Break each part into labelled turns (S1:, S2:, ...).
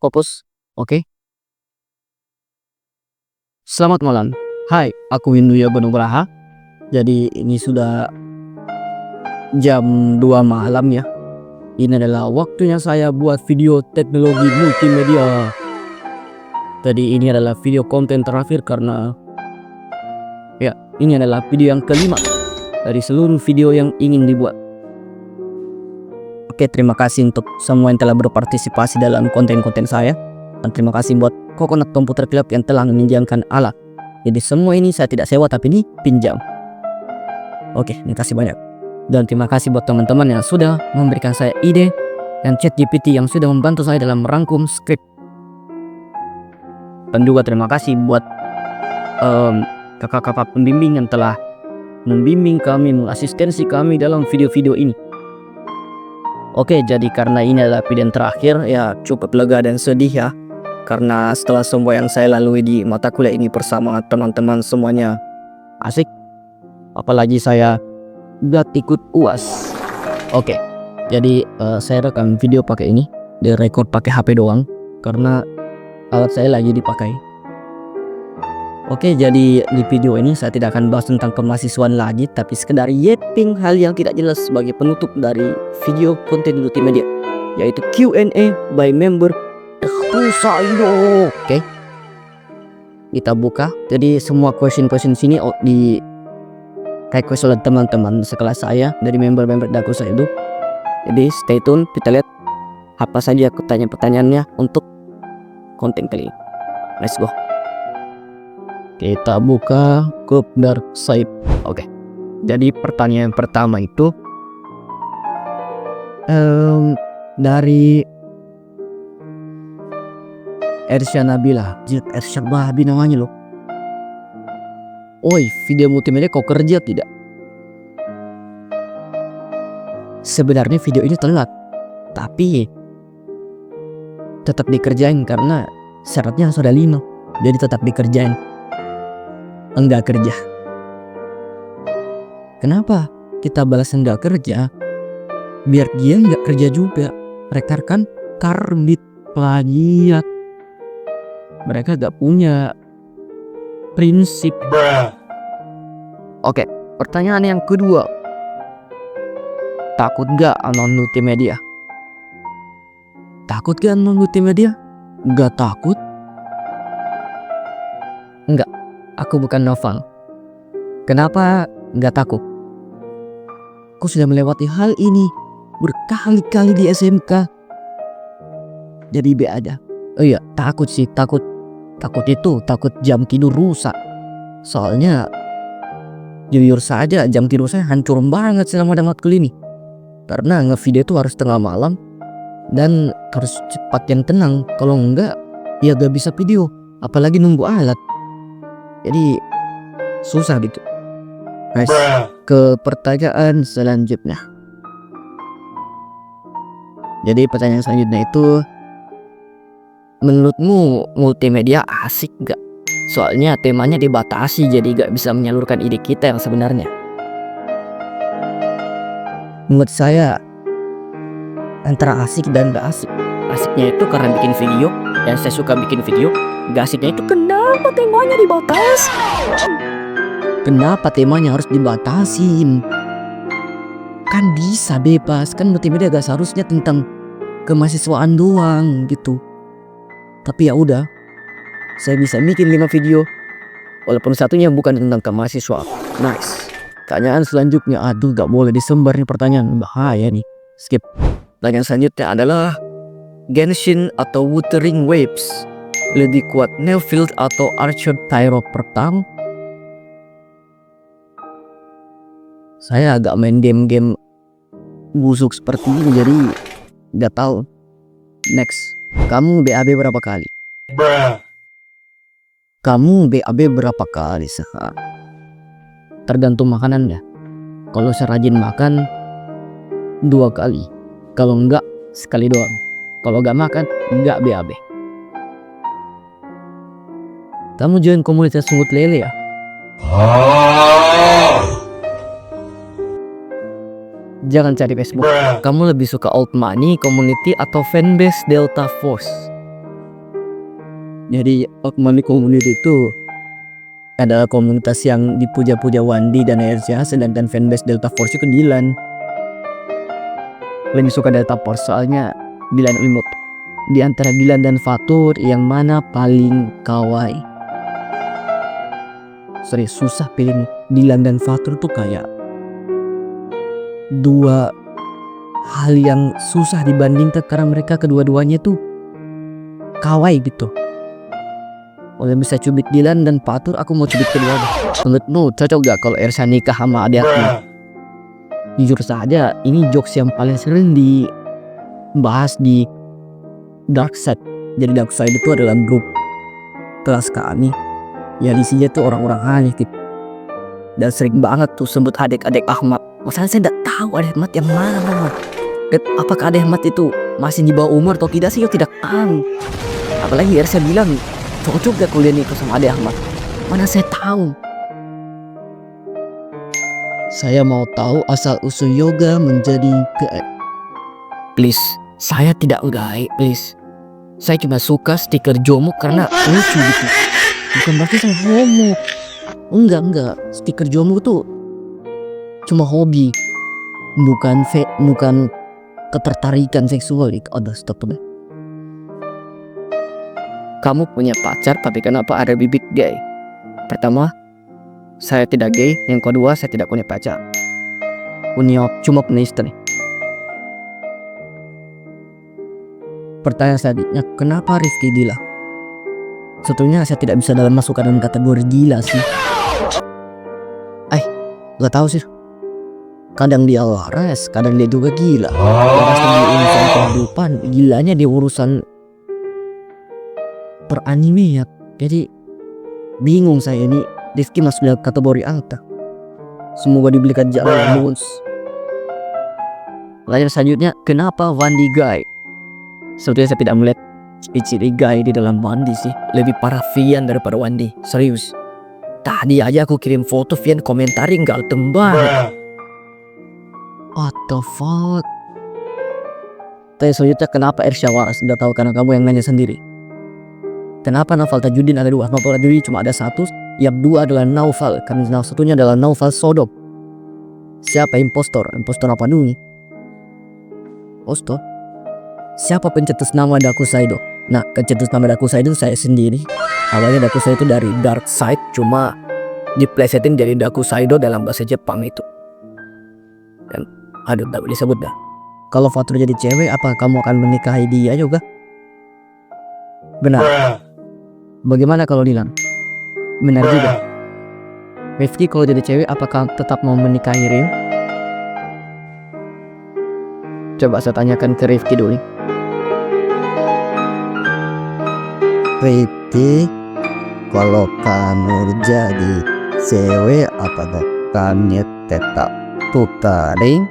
S1: Fokus. Oke. Selamat malam. Hai, aku Windu Nugraha. Jadi ini sudah jam 2 malam ya. Ini adalah waktunya saya buat video teknologi multimedia. Tadi ini adalah video konten terakhir karena ya, ini adalah video yang kelima dari seluruh video yang ingin dibuat. Oke, terima kasih untuk semua yang telah berpartisipasi dalam konten-konten saya. Dan terima kasih buat Coconut Computer Club yang telah meminjamkan alat. Jadi semua ini saya tidak sewa tapi ini pinjam. Oke, terima kasih banyak. Dan terima kasih buat teman-teman yang sudah memberikan saya ide dan ChatGPT yang sudah membantu saya dalam merangkum skrip. Dan juga terima kasih buat kakak-kakak pembimbing yang telah membimbing kami, mengasistensi kami dalam video-video ini. Oke, jadi karena ini adalah video yang terakhir ya, cukup lega dan sedih ya. Karena setelah semua yang saya lalui di mata kuliah ini bersama teman-teman semuanya asik. Apalagi saya gak ikut UAS. Oke, jadi saya rekam video pakai ini, direkord pakai HP doang karena alat saya lagi dipakai. Oke, jadi di video ini saya tidak akan bahas tentang kemahasiswaan lagi, tapi sekedar yapping hal yang tidak jelas sebagai penutup dari video konten multimedia, yaitu Q&A by member Pusaido. Oke, kita buka. Jadi semua question sini di request oleh teman-teman sekelas saya dari member Dakusa itu. Jadi stay tune, kita lihat apa saja pertanyaannya untuk konten kali ini. Let's go. Kita buka grup Dark Side. Oke. Jadi pertanyaan pertama itu dari Ersya Nabila. Ersya Babi namanya loh. Oi, video multimedia kau kerja tidak? Sebenarnya video ini telat, tapi tetap dikerjain karena syaratnya sudah 5. Jadi tetap dikerjain. Enggak kerja. Kenapa kita balas enggak kerja? Biar dia enggak kerja juga. Mereka kan karbit plagiat. Mereka gak punya prinsip. Oke, pertanyaan yang kedua. Takut gak anon multimedia? Takut gak anon multimedia? Gak takut. Enggak, aku bukan Noval. Kenapa gak takut? Aku sudah melewati hal ini berkali-kali di SMK. Jadi B aja. Oh iya, takut sih, takut jam tidur rusak. Soalnya jujur saja jam tidur saya hancur banget selama ada matkul ini. Karena ngevideo itu harus tengah malam dan harus cepat yang tenang. Kalau enggak ya gak bisa video, apalagi nunggu alat. Jadi susah gitu. Nice. Ke pertanyaan selanjutnya. Jadi pertanyaan selanjutnya itu, menurutmu multimedia asik gak? Soalnya temanya dibatasi jadi gak bisa menyalurkan ide kita yang sebenarnya. Menurut saya antara asik dan gak asik. Asiknya itu karena bikin video, yang saya suka bikin video. Gak asiknya itu kenapa temanya dibatasi? Kenapa temanya harus dibatasin? Kan bisa bebas, kan multimedia gak seharusnya tentang kemahasiswaan doang gitu. Tapi ya udah, saya bisa bikin 5 video walaupun satunya bukan tentang kemahasiswaan. Nice. Pertanyaan selanjutnya, aduh gak boleh disembar nih pertanyaan, bahaya nih. Skip. Pertanyaan selanjutnya adalah Genshin atau Wuthering Waves, lebih kuat Neofield atau Archer Tyro pertama? Saya agak main game-game busuk seperti ini jadi gak tahu. Next. Kamu BAB berapa kali? Kamu BAB berapa kali sehari? Tergantung makanannya. Kalau saya rajin makan 2 kali. Kalau enggak sekali doang. Kalau enggak makan enggak BAB. Kamu join komunitas sungut lele ya? Jangan cari Facebook. Kamu lebih suka old money, community, atau fanbase Delta Force? Jadi Okmami Community itu adalah komunitas yang dipuja-puja Wandi dan Erja, sedangkan fanbase Delta Force itu Dylan. Lebih suka Delta Force soalnya Dylan imut. Di antara Dylan dan Fatur yang mana paling kawaii? Serius susah pilih nih. Dylan dan Fatur tuh kayak dua hal yang susah dibandingkan karena mereka kedua-duanya tuh kawaii gitu. Oleh bisa cubit Dylan dan Fatur, aku mau cubit kedua. Menurutmu cocok gak kalau Ersa nikah sama adiknya? Jujur saja, ini jokes yang paling sering dibahas di Darkside. Jadi Darkside itu adalah grup kelas kami yang isinya tuh orang-orang aneh gitu. Dan sering banget tuh sebut adik-adik Ahmad. Masalahnya saya tidak tahu adik Ahmad yang mana. Dan apakah adik Ahmad itu masih di bawah umur atau tidak sih? Saya tidak tahu. Apalagi Ersa bilang cocok gak kuliah nikah sama adik Ahmad? Mana saya tahu. Saya mau tahu asal usul yoga menjadi gaib. Please, saya tidak gaib, please. Saya cuma suka stiker Jomo karena lucu gitu. Bukan berarti saya homo. Enggak. Stiker Jomo tuh cuma hobi. Bukan ketertarikan seksual. Stop deh. Kamu punya pacar tapi kenapa ada bibit gay? Pertama, saya tidak gay. Yang kedua, saya tidak punya pacar. Cuma punya istri. Pertanyaan selanjutnya, kenapa Rifki gila? Sebetulnya saya tidak bisa dalam masuk dalam kategori gila sih. Gak tahu sih. Kadang dia waras, kadang dia juga gila. Waras di urusan kehidupan, gilanya di urusan peranime ya. Jadi bingung saya ini. Rifki masuk dalam kategori alta. Semoga dibelikan jalan lurus. Lalu selanjutnya, kenapa Wandi gay? Sebetulnya saya tidak melihat ciri gay di dalam Wandi sih. Lebih parah Vian daripada Wandi. Serius. Tadi aja aku kirim foto Vian komentarin gak tembak. What the fuck? Tanya selanjutnya, kenapa Ersya waras? Udah tahu karena kamu yang nanya sendiri. Kenapa Naufal Tajudin ada dua? Naufal Tajudin cuma ada satu. Yang dua adalah Naufal. Karena satunya adalah Naufal Sodok. Siapa impostor? Impostor apa dulu? Impostor? Siapa pencetus nama Dakusaido? Nah, pencetus nama Dakusaido saya sendiri. Awalnya Dakusaido itu dari Dark Side, cuma diplesetin jadi Dakusaido dalam bahasa Jepang itu. Dan tak boleh sebut dah. Kalau Fatur jadi cewek, apa kamu akan menikahi dia juga? Benar. Bagaimana kalau Dilan? Benar juga. Rifki kalau jadi cewek, apakah tetap mau menikahi Rim? Coba saya tanyakan ke Rifki dulu. Rifki, kalau kamu jadi cewek, apakah kamu tetap tukaring?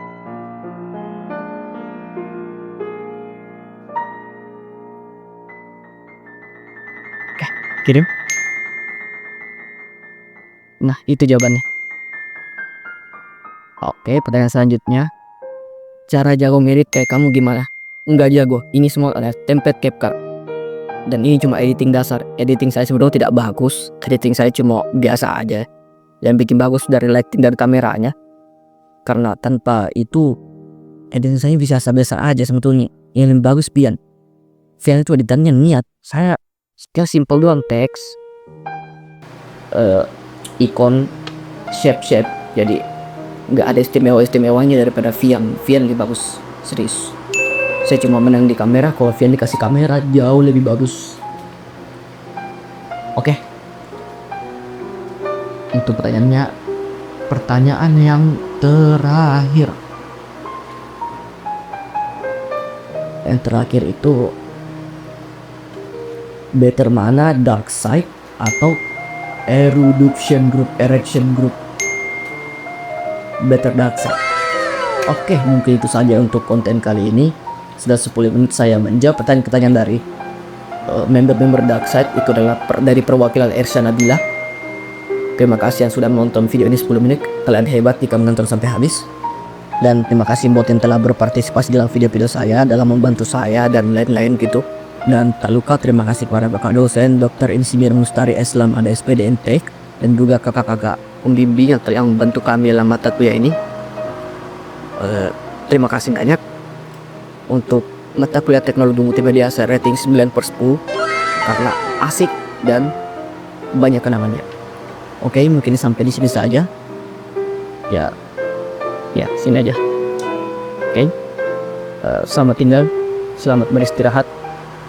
S1: Kirim. Nah, itu jawabannya. Oke, pertanyaan selanjutnya. Cara jago ngedit kayak kamu gimana? Enggak jago, ini semua adalah template CapCut. Dan ini cuma editing dasar. Editing saya sebenarnya tidak bagus. Editing saya cuma biasa aja. Yang bikin bagus dari lighting dan kameranya. Karena tanpa itu editing saya bisa biasa aja sebetulnya. Yang lebih bagus Pian. Pian itu editannya niat. Saya simple doang, teks, ikon, shape. Jadi nggak ada istimewanya daripada Vian lebih bagus, serius. Saya cuma menang di kamera, kalau Vian dikasih kamera jauh lebih bagus. Oke. Untuk pertanyaan yang terakhir. Yang terakhir itu, better mana, Dark Side atau Erection Group? Better Dark Side. Oke, mungkin itu saja untuk konten kali ini. Sudah 10 menit saya menjawab pertanyaan-pertanyaan dari member-member Dark Side. Itu adalah dari perwakilan Ersya Nabila. Terima kasih yang sudah menonton video ini 10 menit. Kalian hebat jika menonton sampai habis. Dan terima kasih buat yang telah berpartisipasi dalam video-video saya, dalam membantu saya dan lain-lain gitu. Dan tak lupa terima kasih kepada Bapak dosen Dr. Insinyur Mustari Islam ada SPDNT dan juga kakak-kakak pembimbing yang membantu kami dalam mata kuliah ini. Terima kasih banyak untuk mata kuliah teknologi multimedia saya rating 9/10 karena asik dan banyak kenangannya. Oke, mungkin sampai di sini saja. Ya, sini aja. Oke. Selamat tinggal, selamat beristirahat.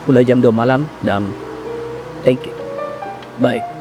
S1: Udah jam 2 malam dan thank you. Bye.